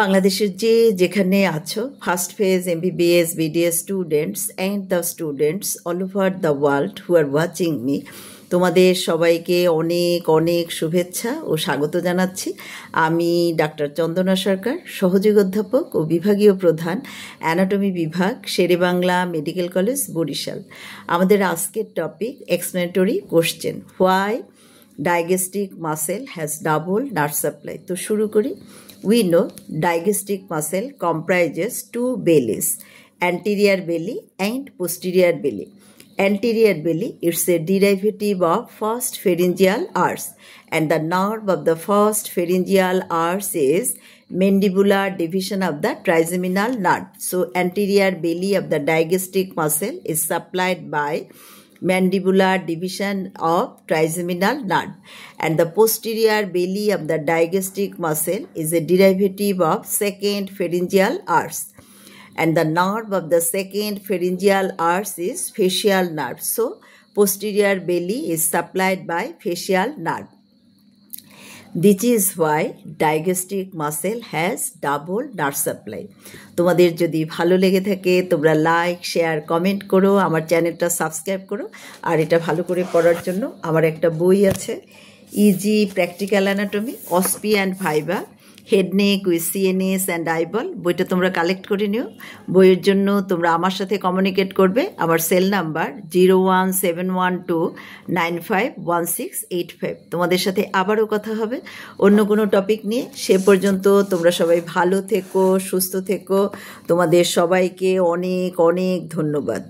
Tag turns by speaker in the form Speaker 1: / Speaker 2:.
Speaker 1: বাংলাদেশের যেখানে আছো, first phase MBBS BDS students and the students all over the world who are watching me, তোমাদের সবাইকে অনেক অনেক শুভেচ্ছা ও স্বাগত জানাচ্ছি। আমি ডাক্তার চন্দনা সরকার, সহযোগী অধ্যাপক ও বিভাগীয় প্রধান, অ্যানাটমি বিভাগ, শেরেবাংলা মেডিকেল কলেজ, বরিশাল। আমাদের আজকের topic explanatory question, why digestic muscle has double nerve supply. তো শুরু করি। We know digestic muscle comprises two bellies, anterior belly and posterior belly. Anterior belly is a derivative of first pharyngeal arch, and the nerve of the first pharyngeal arch is mandibular division of the trigeminal nerve. So anterior belly of the digestic muscle is supplied by mandibular division of trigeminal nerve, and the posterior belly of the digestic muscle is a derivative of second pharyngeal arch, and the nerve of the second pharyngeal arch is facial nerve. So posterior belly is supplied by facial nerve. This is why digestic muscle has double nerve supply. তোমাদের যদি ভালো লেগে থাকে তোমরা like, share, comment করো, আমার চ্যানেলটা subscribe করো। আর এটা ভালো করে পড়ার জন্য আমার একটা বই আছে, easy practical anatomy, OSPE and viva, head neck with CNS and eyeball. বইটা তোমরা কালেক্ট করে নিও। বইয়ের জন্য তোমরা আমার সাথে কমিউনিকেট করবে। আমার সেল নাম্বার 01712951685। তোমাদের সাথে আবারও কথা হবে অন্য কোনো টপিক নিয়ে। সে পর্যন্ত তোমরা সবাই ভালো থেকো, সুস্থ থেকো। তোমাদের সবাইকে অনেক অনেক ধন্যবাদ।